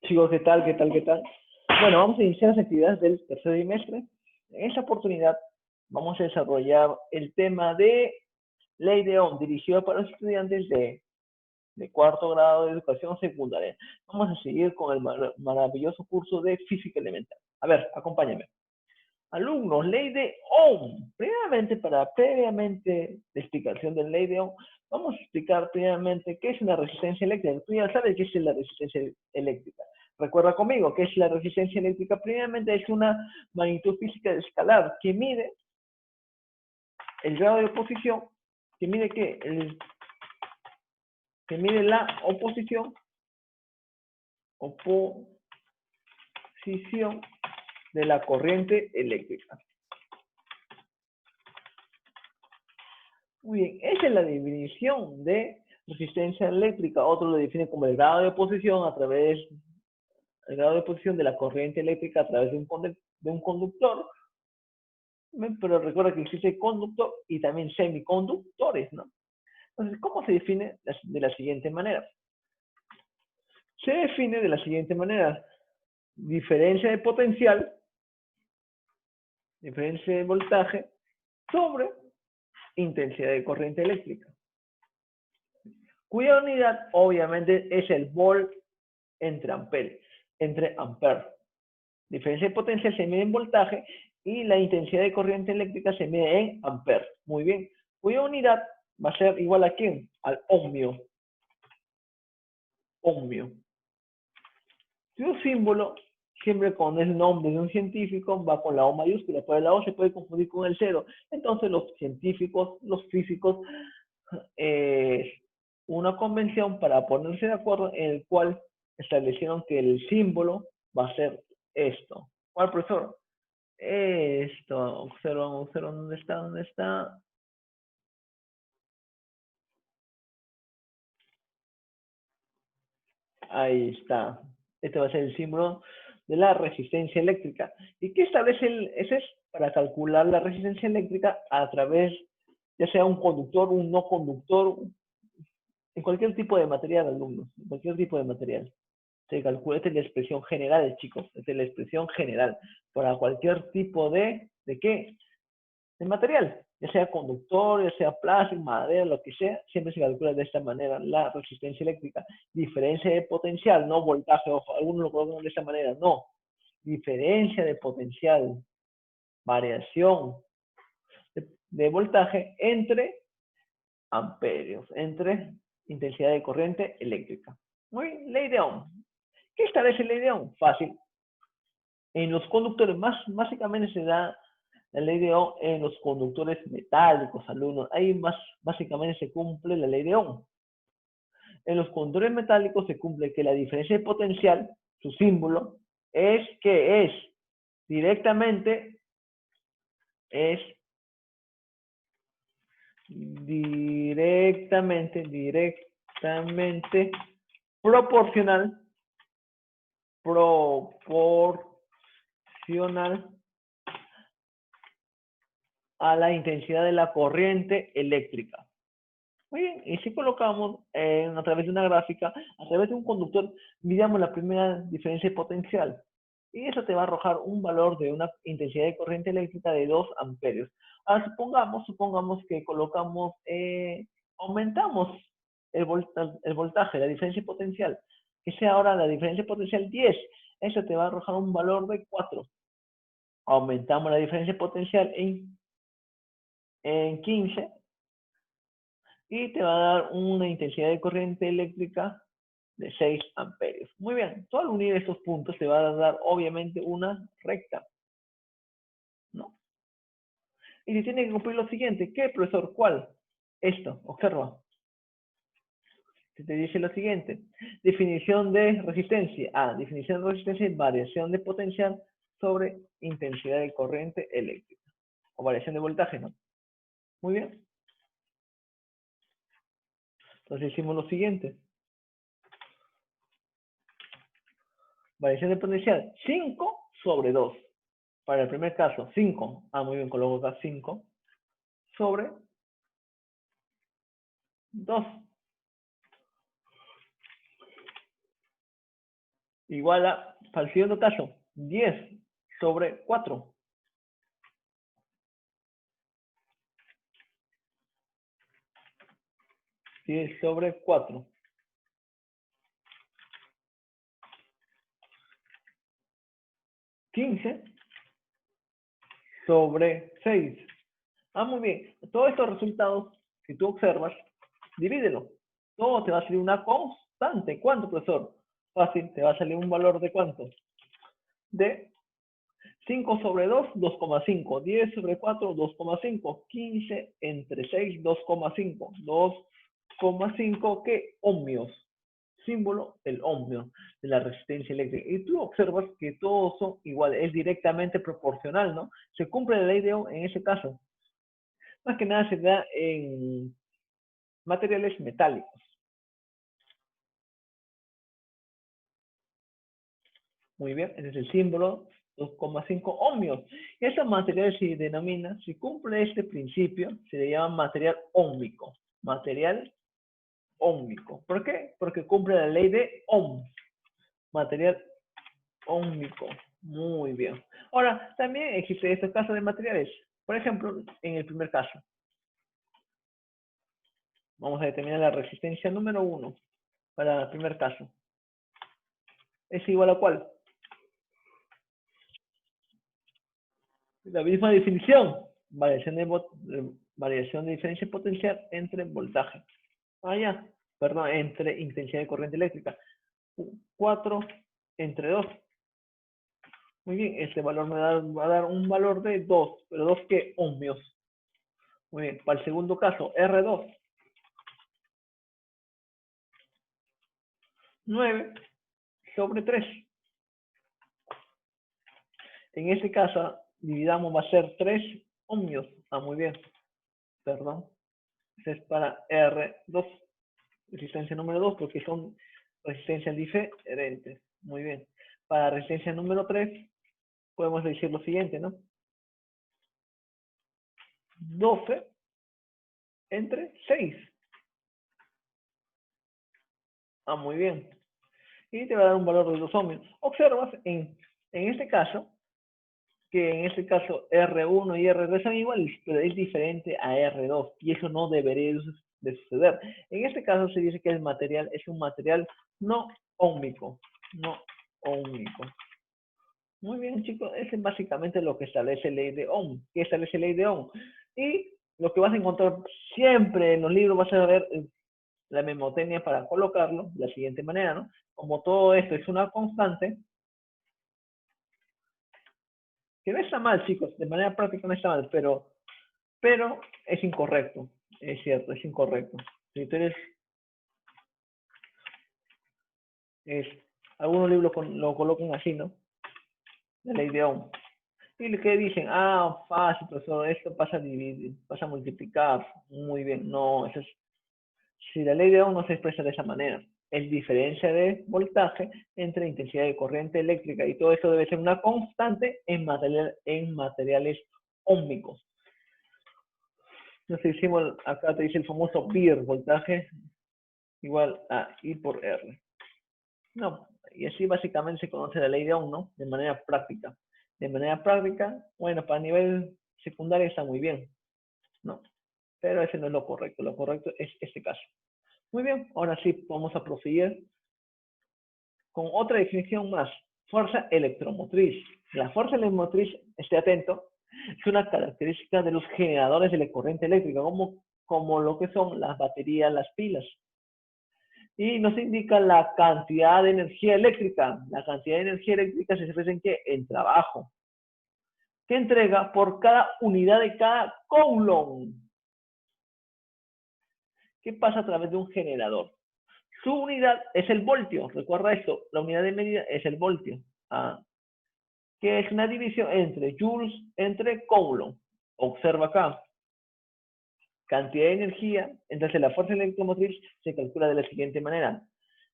Chicos, ¿qué tal? ¿Qué tal? ¿Qué tal? Bueno, vamos a iniciar las actividades del tercer trimestre. En esta oportunidad vamos a desarrollar el tema de Ley de Ohm, dirigido para los estudiantes de cuarto grado de educación secundaria. Vamos a seguir con el maravilloso curso de física elemental. A ver, acompáñame. Alumnos, Ley de Ohm. Previamente la explicación de la Ley de Ohm, vamos a explicar previamente qué es una resistencia eléctrica. Tú ya sabes qué es la resistencia eléctrica. Recuerda conmigo qué es la resistencia eléctrica. Previamente es una magnitud física escalar que mide el grado de oposición, que mide que mide la oposición de la corriente eléctrica. Muy bien, esa es la definición de resistencia eléctrica. Otro lo define como el grado de oposición de la corriente eléctrica a través de un conductor. Pero recuerda que existe conductor y también semiconductores, ¿no? Entonces, ¿cómo se define? De la siguiente manera. Se define de la siguiente manera. Diferencia de potencial, diferencia de voltaje sobre intensidad de corriente eléctrica, cuya unidad obviamente es el volt entre ampere. Diferencia de potencial se mide en voltaje y la intensidad de corriente eléctrica se mide en ampere. Muy bien. Cuya unidad va a ser igual a ¿quién? Al ohmio. Ohmio. Si un símbolo, siempre cuando es el nombre de un científico, va con la O mayúscula, pero la O se puede confundir con el cero. Entonces los científicos, los físicos, una convención para ponerse de acuerdo en el cual establecieron que el símbolo va a ser esto. ¿Cuál, profesor? Esto. Observan, ¿dónde está? ¿Dónde está? Ahí está. Este va a ser el símbolo de la resistencia eléctrica. ¿Y qué establece ese es para calcular la resistencia eléctrica a través, ya sea un conductor, un no conductor, en cualquier tipo de material, alumnos, en cualquier tipo de material? Se calcula, esta es la expresión general, chicos, esta es la expresión general para cualquier tipo ¿de qué? De material, ya sea conductor, ya sea plástico, madera, lo que sea, siempre se calcula de esta manera la resistencia eléctrica. Diferencia de potencial, no voltaje, ojo, algunos lo colocan de esta manera, no. Diferencia de potencial, variación de voltaje entre amperios, entre intensidad de corriente eléctrica. Muy bien, ley de Ohm. ¿Qué establece ley de Ohm? Fácil. En los conductores, básicamente se da la ley de Ohm en los conductores metálicos, alumnos. Ahí básicamente se cumple la ley de Ohm. En los conductores metálicos se cumple que la diferencia de potencial, su símbolo, es que es directamente proporcional a la intensidad de la corriente eléctrica. Muy bien, y si colocamos a través de una gráfica, a través de un conductor, midamos la primera diferencia de potencial. Y eso te va a arrojar un valor de una intensidad de corriente eléctrica de 2 amperios. Ahora supongamos que aumentamos el voltaje, la diferencia de potencial, que sea ahora la diferencia de potencial 10. Eso te va a arrojar un valor de 4. Aumentamos la diferencia de potencial en 15 y te va a dar una intensidad de corriente eléctrica de 6 amperios. Muy bien, tú al unir estos puntos te va a dar obviamente una recta, ¿no? Y se tiene que cumplir lo siguiente. ¿Qué, profesor? ¿Cuál? Esto, observa. Se te dice lo siguiente. Definición de resistencia. Definición de resistencia es variación de potencial sobre intensidad de corriente eléctrica. O variación de voltaje, ¿no? Muy bien. Entonces hicimos lo siguiente. Variación de potencial 5 sobre 2. Para el primer caso, 5. Muy bien, coloco acá 5 sobre 2. igual a, para el siguiente caso, 10 sobre 4. 10 sobre 4. 15 sobre 6. Muy bien. Todos estos resultados, si tú observas, divídelo. Todo te va a salir una constante. ¿Cuánto, profesor? Fácil, te va a salir un valor de ¿cuánto? De 5 sobre 2, 2,5. 10 sobre 4, 2,5. 15 entre 6, 2,5. 2,5, ¿qué? Ohmios. Símbolo, el ohmio de la resistencia eléctrica. Y tú observas que todo eso igual es directamente proporcional, ¿no? Se cumple la ley de Ohm en ese caso. Más que nada se da en materiales metálicos. Muy bien, ese es el símbolo, 2,5 ohmios. Esos materiales se denomina, si cumple este principio, se le llama material óhmico. Material óhmico. ¿Por qué? Porque cumple la ley de Ohm. Material óhmico. Muy bien. Ahora, también existe estos casos de materiales. Por ejemplo, en el primer caso, vamos a determinar la resistencia número 1 para el primer caso. ¿Es igual a cuál? La misma definición. Variación de diferencia potencial entre voltaje. Ya. Perdón, entre intensidad de corriente eléctrica. 4 entre 2. Muy bien, este valor me va a dar un valor de 2. ¿Pero 2 qué? Ohmios. Muy bien, para el segundo caso, R2. 9 sobre 3. En este caso, dividamos, va a ser 3 ohmios. Muy bien. Perdón. Este es para R2. Resistencia número 2, porque son resistencias diferentes. Muy bien. Para resistencia número 3, podemos decir lo siguiente, ¿no? 12 entre 6. Muy bien. Y te va a dar un valor de 2 ohmios. Observas en este caso, que en este caso R1 y R2 son iguales, pero es diferente a R2 y eso no debería de suceder. En este caso se dice que el material es un material no óhmico, no óhmico. Muy bien, chicos, ese es básicamente lo que establece ley de Ohm. ¿Qué establece ley de Ohm? Y lo que vas a encontrar siempre en los libros, vas a ver la memotecnia para colocarlo de la siguiente manera, ¿no? Como todo esto es una constante, que no está mal, chicos, de manera práctica no está mal, pero es incorrecto, es cierto, es incorrecto. Si ustedes, algunos libros lo colocan así, ¿no? La ley de Ohm. Y que dicen, fácil, profesor, esto pasa a dividir, pasa a multiplicar, muy bien, no, eso es, si la ley de Ohm no se expresa de esa manera, es diferencia de voltaje entre intensidad de corriente eléctrica y todo eso debe ser una constante en materiales óhmicos. Entonces hicimos, acá te dice el famoso PIR, voltaje igual a I por R. No, y así básicamente se conoce la ley de Ohm, ¿no? De manera práctica. De manera práctica, bueno, para nivel secundario está muy bien, ¿no? Pero ese no es lo correcto es este caso. Muy bien, ahora sí, vamos a proseguir con otra definición más. Fuerza electromotriz. La fuerza electromotriz, esté atento, es una característica de los generadores de la corriente eléctrica, como lo que son las baterías, las pilas. Y nos indica la cantidad de energía eléctrica. La cantidad de energía eléctrica se expresa en ¿qué? En trabajo. Que entrega por cada unidad de cada coulomb. ¿Qué pasa a través de un generador? Su unidad es el voltio. Recuerda esto, la unidad de medida es el voltio. Que es una división entre joules entre coulomb. Observa acá. Cantidad de energía. Entonces la fuerza electromotriz se calcula de la siguiente manera.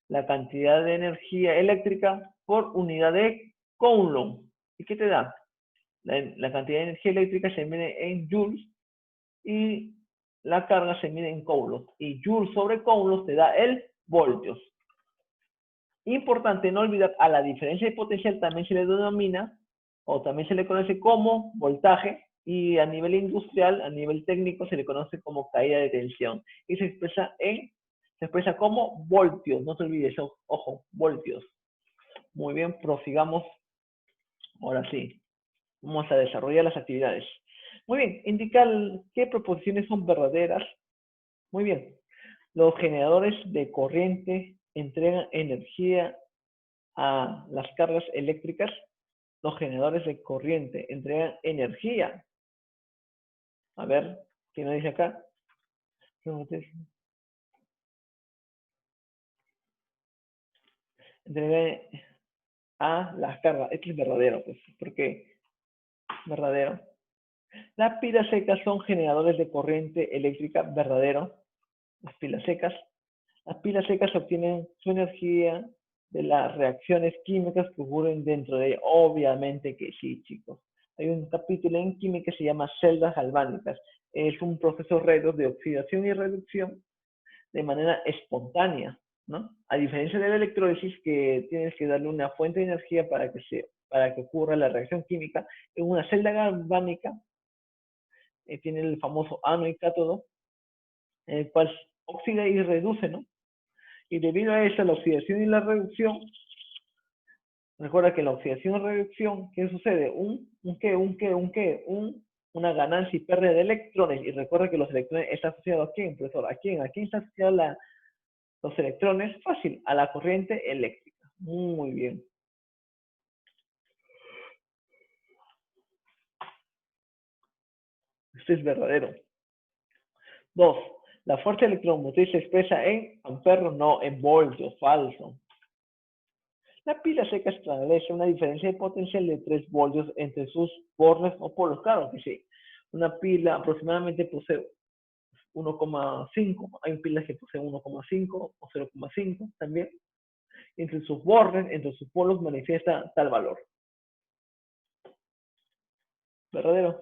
La cantidad de energía eléctrica por unidad de coulomb. ¿Y qué te da? La cantidad de energía eléctrica se mide en joules y la carga se mide en coulombs. Y joules sobre coulombs te da el voltios. Importante no olvidar, a la diferencia de potencial también se le denomina, o también se le conoce como voltaje, y a nivel industrial, a nivel técnico, se le conoce como caída de tensión. Y se expresa como voltios, no te olvides, ojo, voltios. Muy bien, prosigamos. Ahora sí, vamos a desarrollar las actividades. Muy bien, indicar qué proposiciones son verdaderas. Muy bien, los generadores de corriente entregan energía a las cargas eléctricas. Los generadores de corriente entregan energía. A ver, ¿qué nos dice acá? Entregan a las cargas. Esto es verdadero, pues, porque verdadero. Las pilas secas son generadores de corriente eléctrica, verdadero. Las pilas secas. Las pilas secas obtienen su energía de las reacciones químicas que ocurren dentro de ellas. Obviamente que sí, chicos. Hay un capítulo en química que se llama celdas galvánicas. Es un proceso de oxidación y reducción de manera espontánea, ¿no? A diferencia de la electrólisis, que tienes que darle una fuente de energía para que ocurra la reacción química, en una celda galvánica tiene el famoso ánodo y cátodo, en el cual oxida y reduce, ¿no? Y debido a eso, la oxidación y la reducción, recuerda que la oxidación y reducción, ¿qué sucede? Una ganancia y pérdida de electrones. Y recuerda que los electrones están asociados a quién, profesor, ¿a quién? ¿A quién está asociado los electrones? Fácil, a la corriente eléctrica. Muy bien. Esto es verdadero. 2. La fuerza electromotriz se expresa en amperes, no en voltios. Falso. La pila seca establece una diferencia de potencial de 3 voltios entre sus bornes o polos. Claro que sí. Una pila aproximadamente posee 1,5. Hay pilas que poseen 1,5 o 0,5 también. Entre sus bornes, entre sus polos manifiesta tal valor. ¿Verdadero?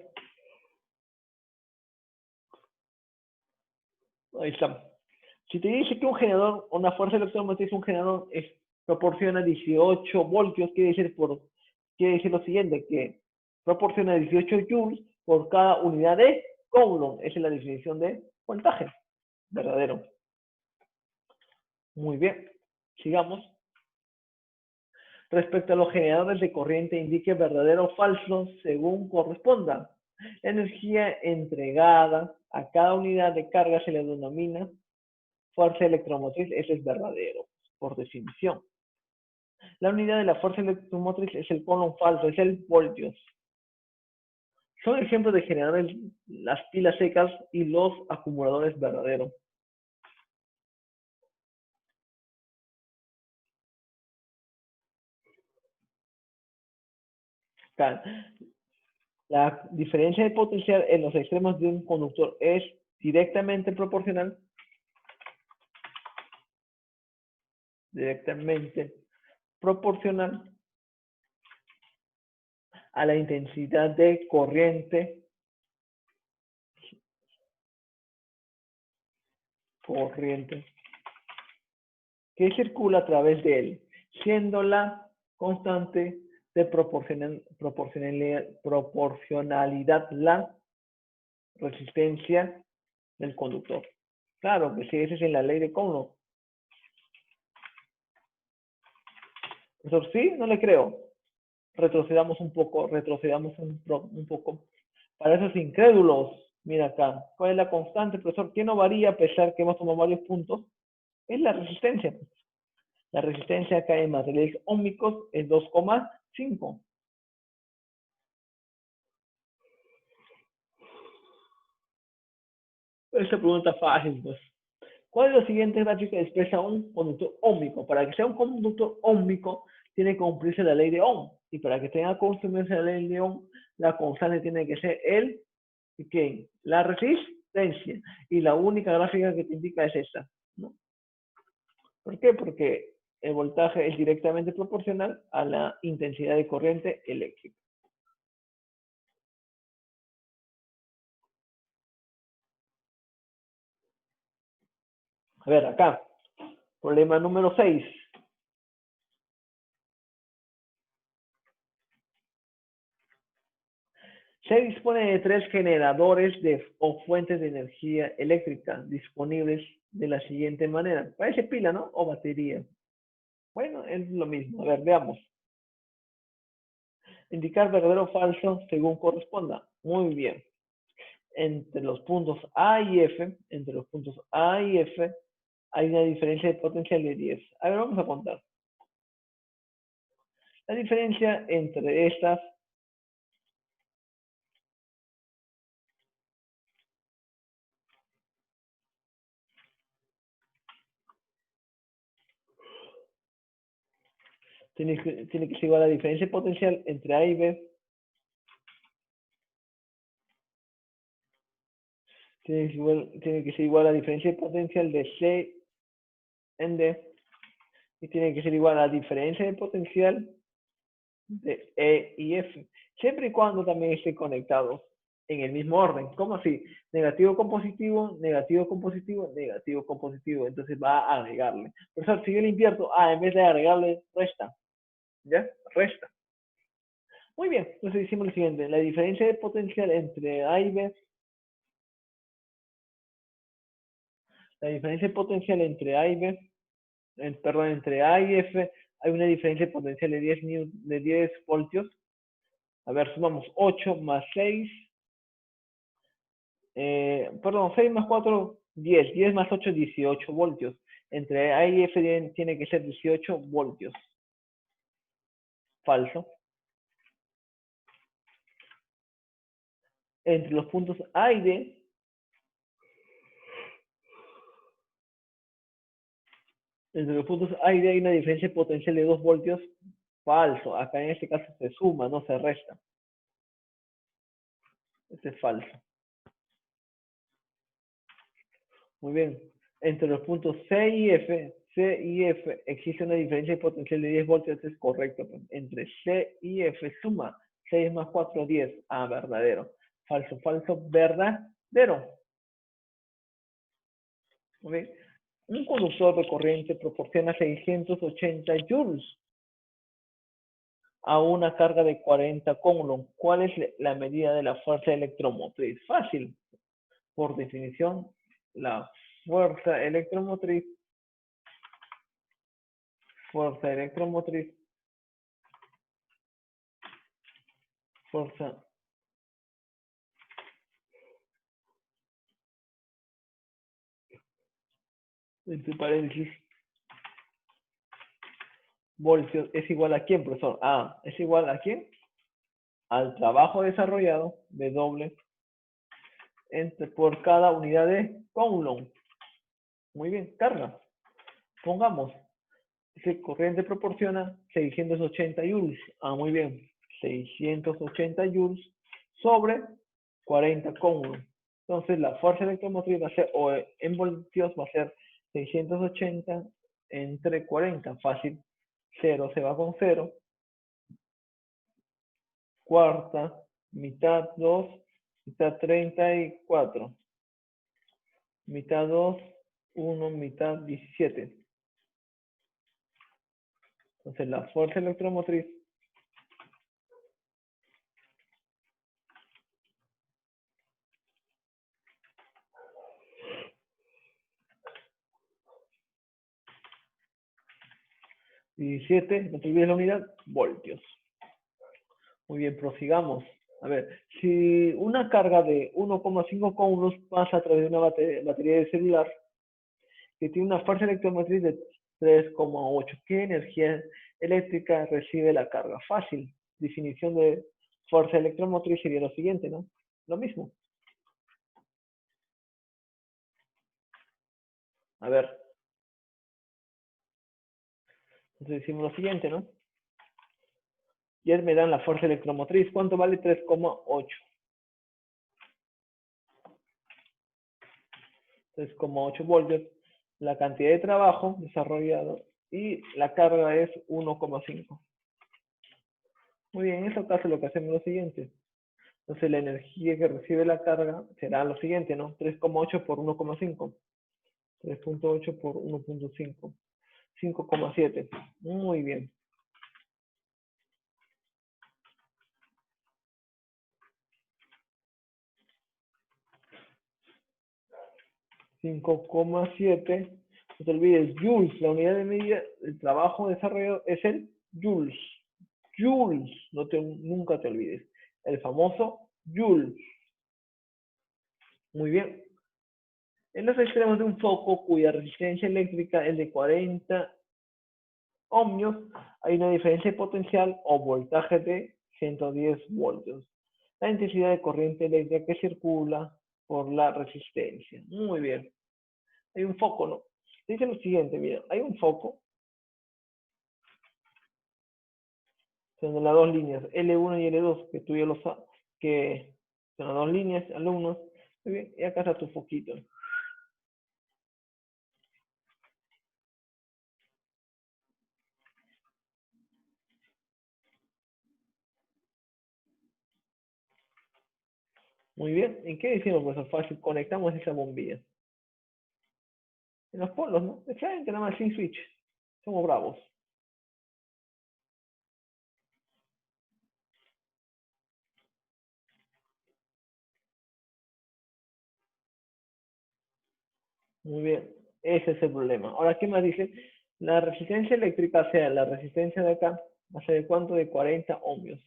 Ahí está. Si te dice que un generador, una fuerza electromotriz, un generador proporciona 18 voltios, quiere decir lo siguiente, que proporciona 18 joules por cada unidad de Coulomb. Esa es la definición de voltaje. Verdadero. Muy bien. Sigamos. Respecto a los generadores de corriente, indique verdadero o falso según corresponda. La energía entregada a cada unidad de carga se le denomina fuerza electromotriz. Ese es verdadero, por definición. La unidad de la fuerza electromotriz es el Coulomb. Falso, es el voltios. Son ejemplos de generadores las pilas secas y los acumuladores verdaderos. La diferencia de potencial en los extremos de un conductor es directamente proporcional a la intensidad de corriente que circula a través de él, siendo la constante de proporcionalidad la resistencia del conductor. Claro que sí, esa es en la ley de Coulomb. Profesor, sí, no le creo. Retrocedamos un poco, un poco. Para esos incrédulos, mira acá, ¿cuál es la constante, profesor? ¿Qué no varía a pesar que hemos tomado varios puntos? Es la resistencia. La resistencia acá en materiales ómicos es 2,5. Esta pregunta fácil, pues. ¿Cuál de los siguientes gráficos expresa un conductor óhmico? Para que sea un conductor óhmico, tiene que cumplirse la ley de Ohm. Y para que tenga que cumplirse la ley de Ohm, la constante tiene que ser la resistencia. Y la única gráfica que te indica es esta, ¿no? ¿Por qué? Porque el voltaje es directamente proporcional a la intensidad de corriente eléctrica. A ver, acá, problema número 6. Se dispone de 3 generadores o fuentes de energía eléctrica disponibles de la siguiente manera. Parece pila, ¿no? O batería. Bueno, es lo mismo. A ver, veamos. Indicar verdadero o falso según corresponda. Muy bien. Entre los puntos A y F, hay una diferencia de potencial de 10. A ver, vamos a contar. La diferencia entre estas tiene que ser igual a la diferencia de potencial entre A y B. Tiene que ser igual a la diferencia de potencial de C en D. Y tiene que ser igual a la diferencia de potencial de E y F. Siempre y cuando también estén conectados en el mismo orden. ¿Cómo así? Negativo con positivo, negativo con positivo, negativo con positivo. Entonces va a agregarle. Profesor, si yo le invierto A, en vez de agregarle, resta. ¿Ya? Resta. Muy bien. Entonces hicimos lo siguiente. La diferencia de potencial entre A y B. La diferencia de potencial entre A y B. Perdón, entre A y F. Hay una diferencia de potencial de 10 voltios. A ver, sumamos 8 más 6. Perdón, 6 más 4, 10. 10 más 8, 18 voltios. Entre A y F tiene que ser 18 voltios. Falso. Entre los puntos A y D, hay una diferencia potencial de 2 voltios. Falso. Acá en este caso se suma, no se resta. Este es falso. Muy bien. Entre los puntos C y F existe una diferencia de potencial de 10 voltios. Este es correcto. Entre C y F suma 6 más 4, 10. Ah, verdadero. Falso, falso, verdadero. Muy bien. Un conductor de corriente proporciona 680 joules a una carga de 40 coulomb. ¿Cuál es la medida de la fuerza electromotriz? Fácil. Por definición, la fuerza electromotriz, fuerza, entre paréntesis, voltios, es igual a quién, profesor. Ah, es igual a quién? Al trabajo desarrollado, W, por cada unidad de coulomb. Muy bien, carga. Pongamos, ese corriente proporciona 680 joules. Ah, muy bien. 680 joules sobre 40 coulomb. Entonces, la fuerza electromotriz va a ser, o en voltios, va a ser 680 entre 40. Fácil. 0 se va con 0. Cuarta, mitad 2, mitad 34. Mitad 2, 1, mitad 17. Entonces, la fuerza electromotriz (17), no te olvides la unidad, voltios. Muy bien, prosigamos. A ver, si una carga de 1,5 coulombs pasa a través de una batería de celular que tiene una fuerza electromotriz de 3,8, ¿qué energía eléctrica recibe la carga? Fácil. Definición de fuerza electromotriz sería lo siguiente, ¿no? Lo mismo. A ver. Entonces decimos lo siguiente, ¿no? Y me dan la fuerza electromotriz. ¿Cuánto vale 3,8? 3,8 voltios. La cantidad de trabajo desarrollado y la carga es 1,5. Muy bien, en este caso lo que hacemos es lo siguiente. Entonces la energía que recibe la carga será lo siguiente, ¿no? 3,8 por 1,5. 3,8 por 1,5. 5,7. Muy bien. 5,7. No te olvides, joules, la unidad de medida del trabajo desarrollado es el joules. Joules, nunca te olvides. El famoso joule. Muy bien. En los extremos de un foco cuya resistencia eléctrica es de 40 ohmios, hay una diferencia de potencial o voltaje de 110 voltios. La intensidad de corriente eléctrica que circula por la resistencia. Muy bien. Hay un foco, ¿no? Dice lo siguiente, mira, hay un foco. Son las dos líneas, L1 y L2, que tú ya lo sabes, que son las dos líneas, alumnos. Muy bien, y acá está tu foquito. Muy bien, ¿y qué decimos, profesor? Fácil, conectamos esa bombilla. En los polos, ¿no? De frente, nada más, sin switch. Somos bravos. Muy bien, ese es el problema. Ahora, ¿qué más dice? La resistencia eléctrica, o sea, la resistencia de acá, va a ser de cuánto? De 40 ohmios.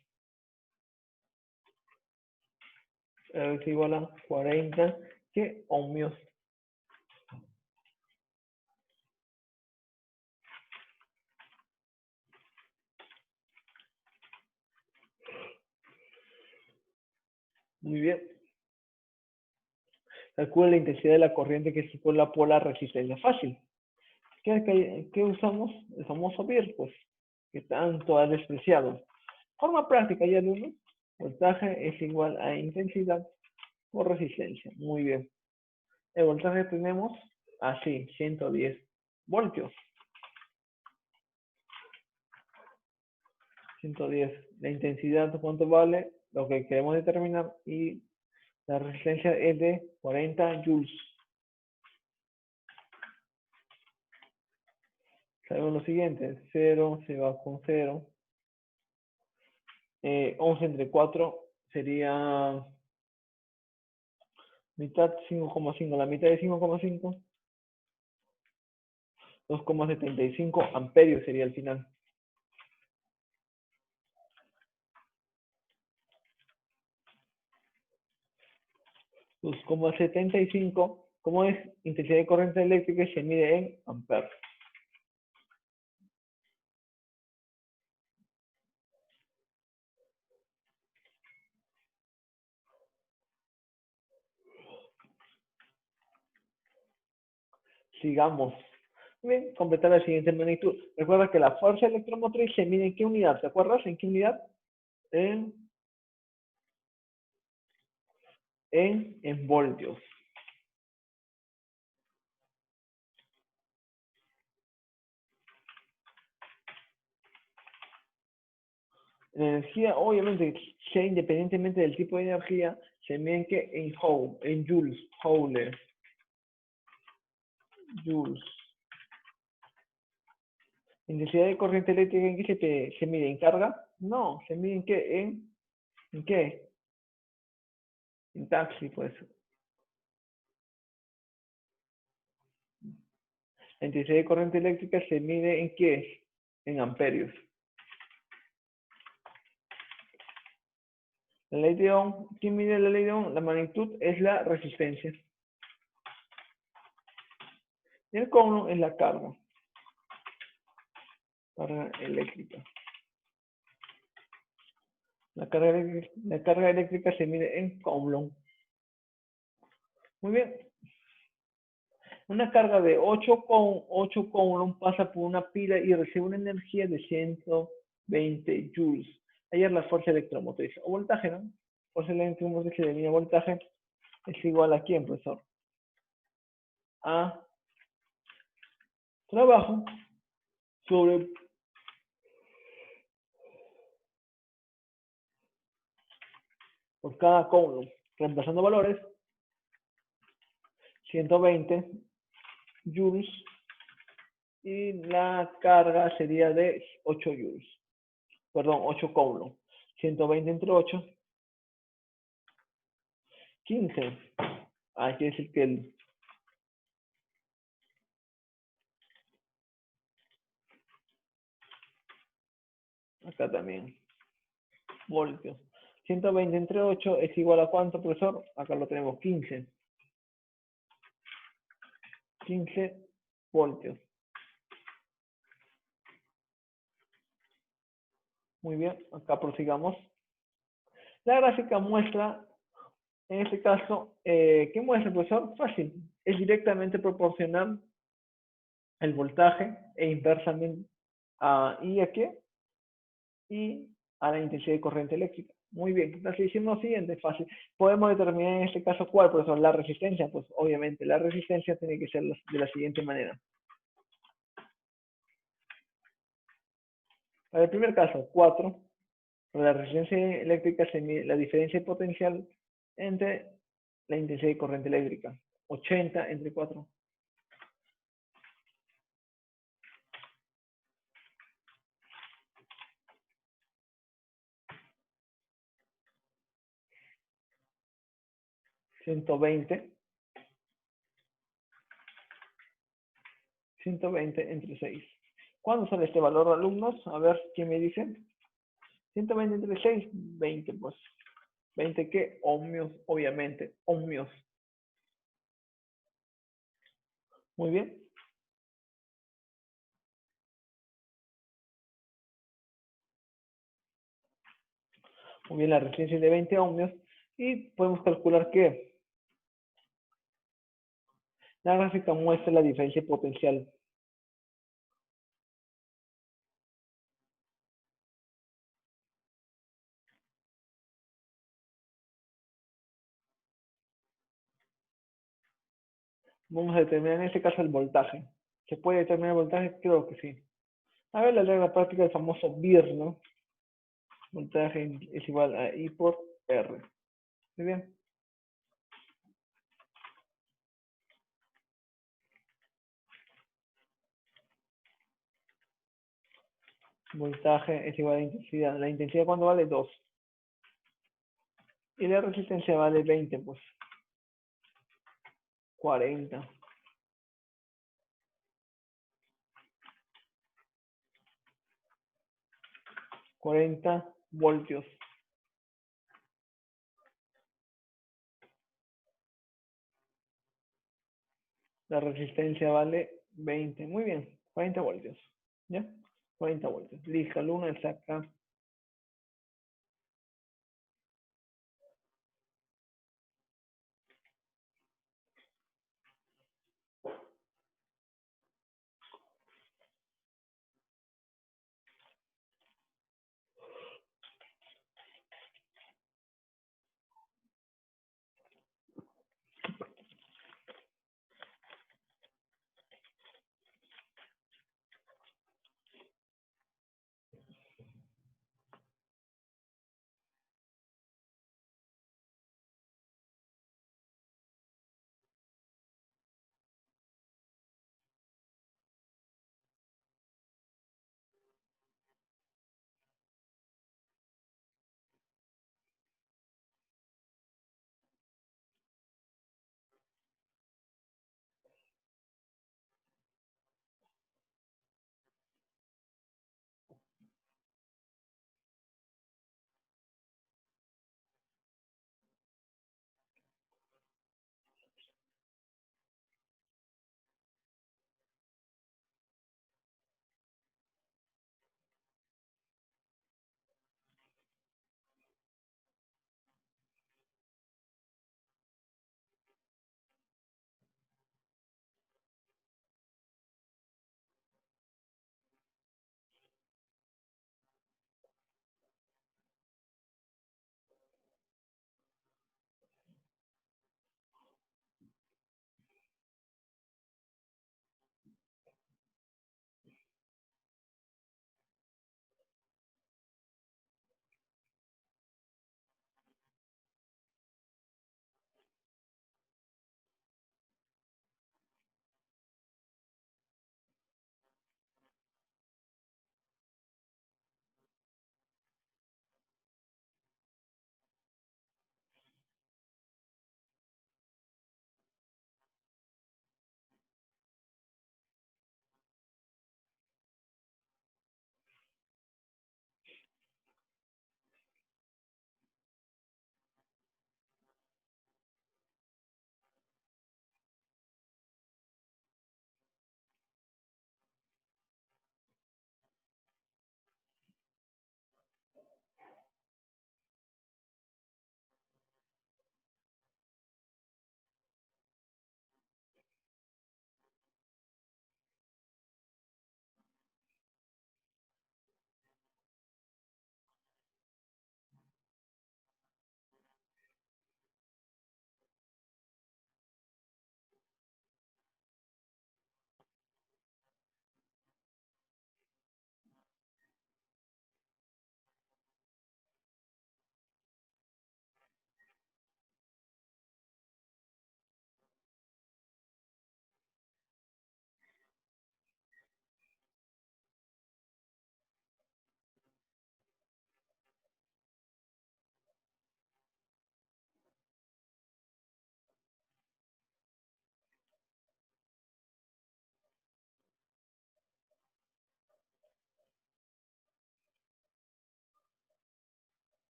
Es igual a 40, ¿qué? Ohmios. Muy bien. Calcula la intensidad de la corriente que circula por la resistencia. Fácil. ¿Qué usamos? El famoso VIR, pues, que tanto ha despreciado. Forma práctica, ya alumnos. Voltaje es igual a intensidad por resistencia. Muy bien. El voltaje tenemos así, 110 voltios. 110. La intensidad, ¿cuánto vale? Lo que queremos determinar. Y la resistencia es de 40 joules. Sabemos lo siguiente. 0 se va con 0. 11 entre 4 sería mitad 5,5. La mitad de 5,5, 2,75 amperios sería el final. 2,75. ¿Cómo es? Intensidad de corriente eléctrica se mide en amperes. Sigamos. Bien, completar la siguiente magnitud. Recuerda que la fuerza electromotriz se mide en qué unidad. ¿Te acuerdas? ¿En qué unidad? En, en voltios. La energía, obviamente, sea independientemente del tipo de energía, se mide en joule, en joules, joule, joules. ¿Intensidad de corriente eléctrica en qué se mide? ¿En carga? No, se mide en qué, ¿en qué? En taxi, pues. La intensidad de corriente eléctrica se mide en qué? En amperios. La ley de Ohm, ¿quién mide la ley de Ohm? La magnitud es la resistencia. Y el coulomb es la carga eléctrica. La carga eléctrica se mide en coulomb. Muy bien. Una carga de 8 coulomb pasa por una pila y recibe una energía de 120 joules. Ahí es la fuerza electromotriz. O voltaje, ¿no? Fuerza electromotriz que denomina voltaje es igual a ¿quién, profesor? A trabajo sobre por cada coulomb. Reemplazando valores, 120 joules y la carga sería de 8 joules. Perdón, 8 coulomb. 120 entre 8, 15. Quiere decir que acá también, voltios. 120 entre 8 es igual a ¿cuánto, profesor? Acá lo tenemos, 15. 15 voltios. Muy bien, acá prosigamos. La gráfica muestra, en este caso, ¿qué muestra, profesor? Fácil, es directamente proporcional el voltaje e inversamente ¿y a qué? Y a la intensidad de corriente eléctrica. Muy bien, entonces hicimos lo siguiente, fácil. Podemos determinar en este caso cuál, profesor, la resistencia. Pues obviamente la resistencia tiene que ser de la siguiente manera. Para el primer caso, 4. Para la resistencia eléctrica se mide la diferencia potencial entre la intensidad de corriente eléctrica. 80 entre 4. 120. 120 entre 6. ¿Cuándo sale este valor, alumnos? A ver, ¿quién me dice? 120 entre 6, 20, pues. 20 qué? Ohmios, obviamente. Ohmios. Muy bien. Muy bien, la resistencia es de 20 ohmios. Y podemos calcular que la gráfica muestra la diferencia potencial. Vamos a determinar en este caso el voltaje. ¿Se puede determinar el voltaje? Creo que sí. A ver, la regla práctica del famoso BIR, ¿no? Voltaje es igual a I por R. Muy bien. Voltaje es igual a intensidad. La intensidad, ¿cuándo vale? 2. Y la resistencia vale 20, pues. 40. 40 voltios. La resistencia vale 20. Muy bien, 40 voltios. ¿Ya? 40 voltios. Listo, el 1 es acá.